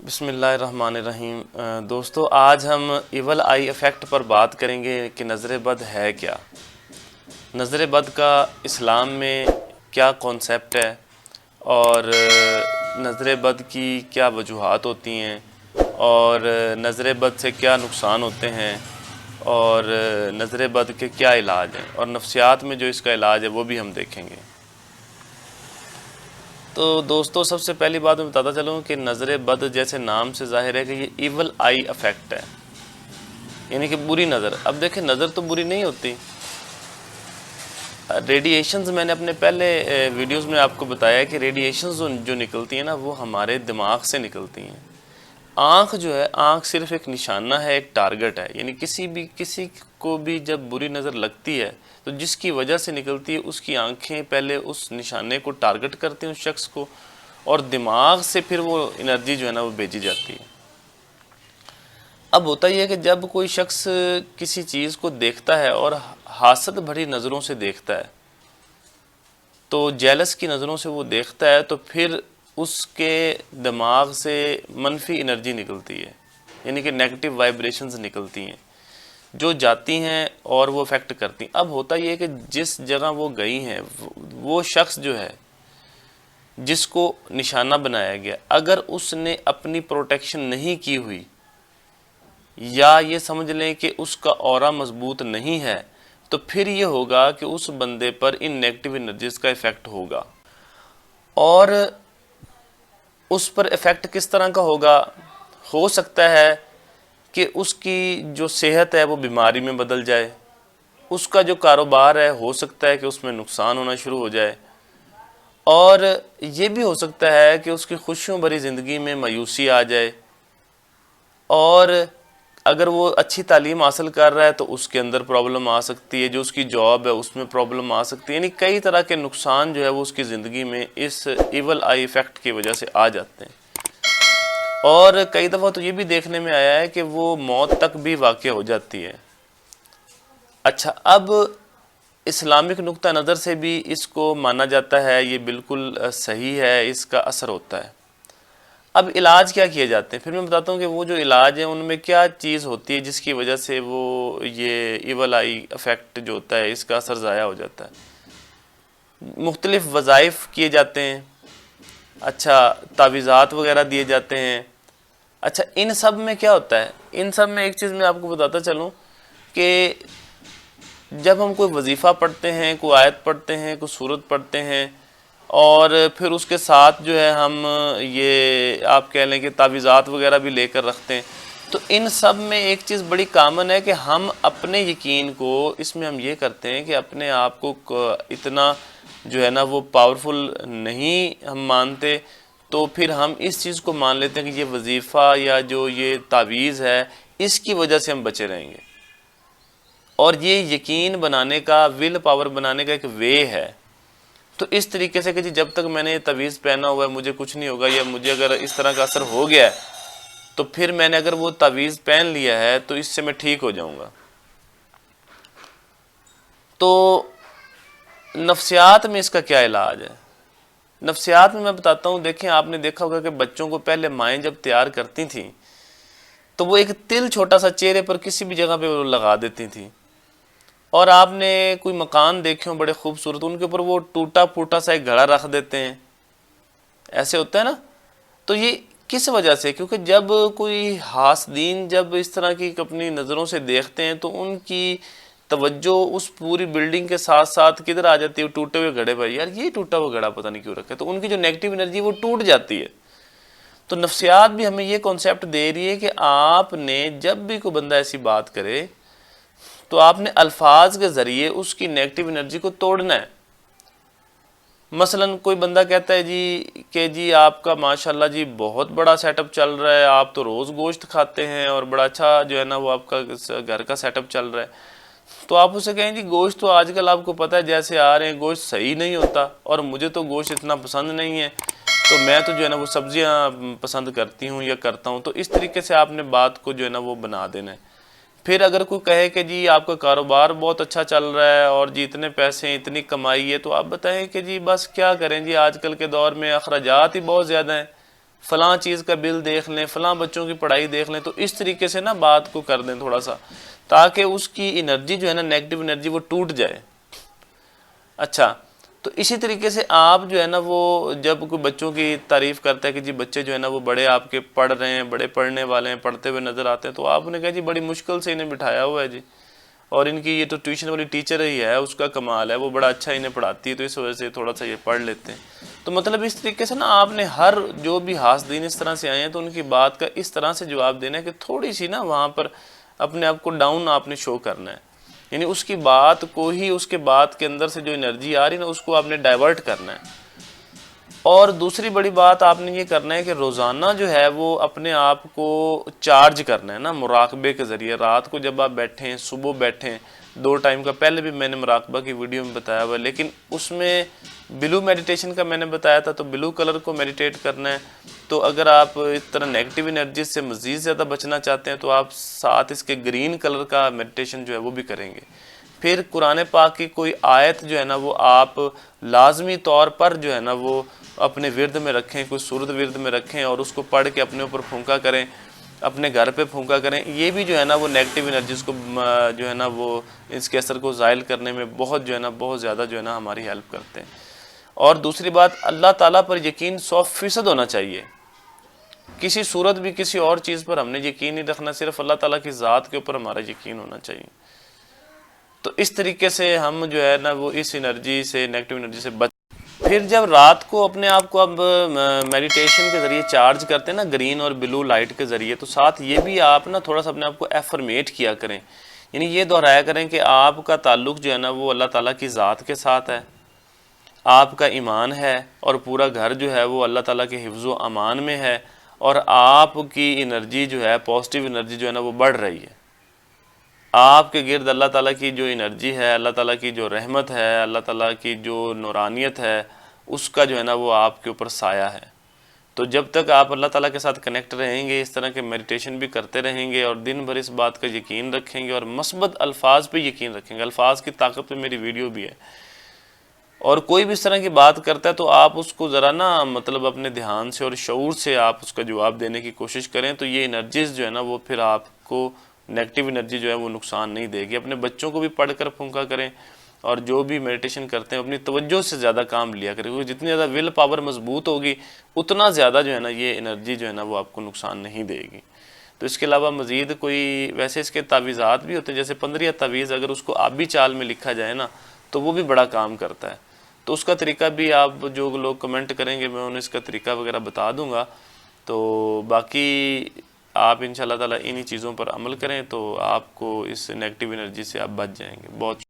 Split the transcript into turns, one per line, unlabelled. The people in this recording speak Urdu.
بسم اللہ الرحمن الرحیم۔ دوستو، آج ہم ایول آئی ایفیکٹ پر بات کریں گے کہ نظر بد ہے کیا، نظر بد کا اسلام میں کیا کانسیپٹ ہے اور نظر بد کی کیا وجوہات ہوتی ہیں اور نظر بد سے کیا نقصان ہوتے ہیں اور نظر بد کے کیا علاج ہیں، اور نفسیات میں جو اس کا علاج ہے وہ بھی ہم دیکھیں گے۔ تو دوستو، سب سے پہلی بات میں بتاتا چلوں کہ نظر بد جیسے نام سے ظاہر ہے کہ یہ ایول آئی افیکٹ ہے، یعنی کہ بری نظر۔ اب دیکھیں، نظر تو بری نہیں ہوتی۔ ریڈیشنز میں نے اپنے پہلے ویڈیوز میں آپ کو بتایا کہ ریڈیشنز جو نکلتی ہیں نا، وہ ہمارے دماغ سے نکلتی ہیں۔ آنکھ جو ہے، آنکھ صرف ایک نشانہ ہے، ایک ٹارگٹ ہے، یعنی کسی کو بھی جب بری نظر لگتی ہے تو جس کی وجہ سے نکلتی ہے، اس کی آنکھیں پہلے اس نشانے کو ٹارگٹ کرتی ہیں، اس شخص کو، اور دماغ سے پھر وہ انرجی جو ہے نا وہ بھیجی جاتی ہے۔ اب ہوتا یہ ہے کہ جب کوئی شخص کسی چیز کو دیکھتا ہے اور حسد بھری نظروں سے دیکھتا ہے، تو جیلس کی نظروں سے وہ دیکھتا ہے، تو پھر اس کے دماغ سے منفی انرجی نکلتی ہے، یعنی کہ نیگیٹو وائبریشنز نکلتی ہیں جو جاتی ہیں اور وہ افیکٹ کرتی ہیں۔ اب ہوتا یہ ہے کہ جس جگہ وہ گئی ہیں، وہ شخص جو ہے جس کو نشانہ بنایا گیا، اگر اس نے اپنی پروٹیکشن نہیں کی ہوئی، یا یہ سمجھ لیں کہ اس کا اورا مضبوط نہیں ہے، تو پھر یہ ہوگا کہ اس بندے پر ان نیگیٹو انرجیز کا ایفیکٹ ہوگا۔ اور اس پر ایفیکٹ کس طرح کا ہوگا؟ ہو سکتا ہے کہ اس کی جو صحت ہے وہ بیماری میں بدل جائے، اس کا جو کاروبار ہے ہو سکتا ہے کہ اس میں نقصان ہونا شروع ہو جائے، اور یہ بھی ہو سکتا ہے کہ اس کی خوشیوں بھری زندگی میں مایوسی آ جائے، اور اگر وہ اچھی تعلیم حاصل کر رہا ہے تو اس کے اندر پرابلم آ سکتی ہے، جو اس کی جاب ہے اس میں پرابلم آ سکتی ہے، یعنی کئی طرح کے نقصان جو ہے وہ اس کی زندگی میں اس ایول آئی ایفیکٹ کی وجہ سے آ جاتے ہیں۔ اور کئی دفعہ تو یہ بھی دیکھنے میں آیا ہے کہ وہ موت تک بھی واقع ہو جاتی ہے۔ اچھا، اب اسلامک نقطہ نظر سے بھی اس کو مانا جاتا ہے، یہ بالکل صحیح ہے، اس کا اثر ہوتا ہے۔ اب علاج کیا کیے جاتے ہیں؟ پھر میں بتاتا ہوں کہ وہ جو علاج ہیں ان میں کیا چیز ہوتی ہے جس کی وجہ سے وہ یہ ایول آئی ایفیکٹ جو ہوتا ہے اس کا اثر ضائع ہو جاتا ہے۔ مختلف وظائف کیے جاتے ہیں، اچھا تعویذات وغیرہ دیے جاتے ہیں۔ اچھا، ان سب میں کیا ہوتا ہے؟ ان سب میں ایک چیز میں آپ کو بتاتا چلوں کہ جب ہم کوئی وظیفہ پڑھتے ہیں، کوئی آیت پڑھتے ہیں، کوئی سورت پڑھتے ہیں، اور پھر اس کے ساتھ جو ہے ہم یہ آپ کہہ لیں کہ تعویذات وغیرہ بھی لے کر رکھتے ہیں، تو ان سب میں ایک چیز بڑی کامن ہے کہ ہم اپنے یقین کو اس میں ہم یہ کرتے ہیں کہ اپنے آپ کو اتنا جو ہے نا وہ پاورفل نہیں ہم مانتے، تو پھر ہم اس چیز کو مان لیتے ہیں کہ یہ وظیفہ یا جو یہ تعویذ ہے اس کی وجہ سے ہم بچے رہیں گے، اور یہ یقین بنانے کا، ول پاور بنانے کا ایک وے ہے۔ تو اس طریقے سے کہ جی جب تک میں نے تعویذ پہنا ہوا ہے مجھے کچھ نہیں ہوگا، یا مجھے اگر اس طرح کا اثر ہو گیا ہے تو پھر میں نے اگر وہ تعویذ پہن لیا ہے تو اس سے میں ٹھیک ہو جاؤں گا۔ تو نفسیات میں اس کا کیا علاج ہے؟ نفسیات میں بتاتا ہوں، دیکھیں آپ نے دیکھا ہوگا کہ بچوں کو پہلے مائیں جب تیار کرتی تھیں تو وہ ایک تل چھوٹا سا چہرے پر کسی بھی جگہ پہ وہ لگا دیتی تھیں، اور آپ نے کوئی مکان دیکھے ہوں بڑے خوبصورت، ان کے اوپر وہ ٹوٹا پھوٹا سا ایک گھڑا رکھ دیتے ہیں، ایسے ہوتا ہے نا۔ تو یہ کس وجہ سے؟ کیونکہ جب کوئی حاسدین جب اس طرح کی اپنی نظروں سے دیکھتے ہیں تو ان کی توجہ اس پوری بلڈنگ کے ساتھ ساتھ کدھر آ جاتی ہے؟ ٹوٹے ہوئے گھڑے پر، یار یہ ٹوٹا ہوا گھڑا پتہ نہیں کیوں رکھا ہے، تو ان کی جو نیگیٹو انرجی وہ ٹوٹ جاتی ہے۔ تو نفسیات بھی ہمیں یہ کانسیپٹ دے رہی ہے کہ آپ نے جب بھی کوئی بندہ ایسی بات کرے تو آپ نے الفاظ کے ذریعے اس کی نیگیٹو انرجی کو توڑنا ہے۔ مثلا کوئی بندہ کہتا ہے جی آپ کا ماشاءاللہ جی بہت بڑا سیٹ اپ چل رہا ہے، آپ تو روز گوشت کھاتے ہیں اور بڑا اچھا جو ہے نا وہ آپ کا گھر کا سیٹ اپ چل رہا ہے، تو آپ اسے کہیں جی گوشت تو آج کل آپ کو پتہ ہے جیسے آ رہے ہیں گوشت صحیح نہیں ہوتا، اور مجھے تو گوشت اتنا پسند نہیں ہے، تو میں تو جو ہے نا وہ سبزیاں پسند کرتی ہوں یا کرتا ہوں۔ تو اس طریقے سے آپ نے بات کو جو ہے نا وہ بنا دینا ہے۔ پھر اگر کوئی کہے کہ جی آپ کا کاروبار بہت اچھا چل رہا ہے اور جی اتنے پیسے ہیں، اتنی کمائی ہے، تو آپ بتائیں کہ جی بس کیا کریں جی، آج کل کے دور میں اخراجات ہی بہت زیادہ ہیں، فلاں چیز کا بل دیکھ لیں، فلاں بچوں کی پڑھائی دیکھ لیں، تو اس طریقے سے نا بات کو کر دیں تھوڑا سا، تاکہ اس کی انرجی جو ہے نا نیگیٹو انرجی وہ ٹوٹ جائے۔ اچھا، تو اسی طریقے سے آپ جو ہے نا وہ جب کوئی بچوں کی تعریف کرتا ہے کہ جی بچے جو ہے نا وہ بڑے آپ کے پڑھ رہے ہیں، بڑے پڑھنے والے ہیں، پڑھتے ہوئے نظر آتے ہیں، تو آپ نے کہا جی بڑی مشکل سے انہیں بٹھایا ہوا ہے جی، اور ان کی یہ تو ٹیوشن والی ٹیچر ہی ہے، اس کا کمال ہے، وہ بڑا اچھا انہیں پڑھاتی ہے، تو اس وجہ سے تھوڑا سا یہ پڑھ لیتے ہیں۔ تو مطلب اس طریقے سے نا آپ نے ہر جو بھی حاسدین اس طرح سے آئے ہیں تو ان کی بات کا اس طرح سے جواب دینا ہے کہ تھوڑی سی نا وہاں پر اپنے آپ کو ڈاؤن آپ نے شو کرنا ہے، یعنی اس کی بات کو ہی، اس کے بات کے اندر سے جو انرجی آ رہی ہے نا اس کو آپ نے ڈائیورٹ کرنا ہے۔ اور دوسری بڑی بات آپ نے یہ کرنا ہے کہ روزانہ جو ہے وہ اپنے آپ کو چارج کرنا ہے نا مراقبے کے ذریعے۔ رات کو جب آپ بیٹھیں، صبح بیٹھیں، 2 ٹائم کا، پہلے بھی میں نے مراقبہ کی ویڈیو میں بتایا ہوا ہے، لیکن اس میں بلو میڈیٹیشن کا میں نے بتایا تھا، تو بلو کلر کو میڈیٹیٹ کرنا ہے۔ تو اگر آپ اس طرح نیگیٹو انرجی سے مزید زیادہ بچنا چاہتے ہیں تو آپ ساتھ اس کے گرین کلر کا میڈیٹیشن جو ہے وہ بھی کریں گے۔ پھر قرآن پاک کی کوئی آیت جو ہے نا وہ آپ لازمی طور پر جو ہے نا وہ اپنے ورد میں رکھیں، کوئی سورت ورد میں رکھیں اور اس کو پڑھ کے اپنے اوپر پھونکا کریں، اپنے گھر پہ پھونکا کریں۔ یہ بھی جو ہے نا وہ نیگیٹو انرجیز کو جو ہے نا وہ اس کے اثر کو زائل کرنے میں بہت جو ہے نا بہت زیادہ جو ہے نا ہماری ہیلپ کرتے ہیں۔ اور دوسری بات، اللہ تعالیٰ پر یقین 100% ہونا چاہیے، کسی صورت بھی کسی اور چیز پر ہم نے یقین نہیں رکھنا، صرف اللہ تعالیٰ کی ذات کے اوپر ہمارا یقین ہونا چاہیے۔ تو اس طریقے سے ہم جو ہے نا وہ اس انرجی سے، نیگیٹو انرجی سے بچ۔ پھر جب رات کو اپنے آپ کو اب میڈیٹیشن کے ذریعے چارج کرتے ہیں نا گرین اور بلو لائٹ کے ذریعے، تو ساتھ یہ بھی آپ نا تھوڑا سا اپنے آپ کو ایفرمیٹ کیا کریں، یعنی یہ دہرایا کریں کہ آپ کا تعلق جو ہے نا وہ اللہ تعالیٰ کی ذات کے ساتھ ہے، آپ کا ایمان ہے، اور پورا گھر جو ہے وہ اللہ تعالیٰ کے حفظ و امان میں ہے، اور آپ کی انرجی جو ہے، پازیٹیو انرجی جو ہے نا وہ بڑھ رہی ہے۔ آپ کے گرد اللہ تعالیٰ کی جو انرجی ہے، اللہ تعالیٰ کی جو رحمت ہے، اللہ تعالیٰ کی جو نورانیت ہے، اس کا جو ہے نا وہ آپ کے اوپر سایہ ہے۔ تو جب تک آپ اللہ تعالیٰ کے ساتھ کنیکٹ رہیں گے، اس طرح کے میڈیٹیشن بھی کرتے رہیں گے اور دن بھر اس بات کا یقین رکھیں گے اور مثبت الفاظ پہ یقین رکھیں گے، الفاظ کی طاقت پہ میری ویڈیو بھی ہے، اور کوئی بھی اس طرح کی بات کرتا ہے تو آپ اس کو ذرا نا مطلب اپنے دھیان سے اور شعور سے آپ اس کا جواب دینے کی کوشش کریں، تو یہ انرجیز جو ہے نا وہ پھر آپ کو نیگیٹو انرجی جو ہے وہ نقصان نہیں دے گی۔ اپنے بچوں کو بھی پڑھ کر پھونکا کریں، اور جو بھی میڈیٹیشن کرتے ہیں اپنی توجہ سے زیادہ کام لیا کریں، کیونکہ جتنی زیادہ ول پاور مضبوط ہوگی اتنا زیادہ جو ہے نا یہ انرجی جو ہے نا وہ آپ کو نقصان نہیں دے گی۔ تو اس کے علاوہ مزید کوئی، ویسے اس کے تعویذات بھی ہوتے ہیں، جیسے 15 تعویذ اگر اس کو آبی چال میں لکھا جائے نا تو وہ بھی بڑا کام کرتا ہے، تو اس کا طریقہ بھی آپ جو لوگ کمنٹ کریں گے میں انہیں اس کا طریقہ وغیرہ بتا دوں گا۔ تو باقی آپ انشاءاللہ تعالیٰ انہی چیزوں پر عمل کریں تو آپ کو اس نیگیٹو انرجی سے آپ بچ جائیں گے۔ بہت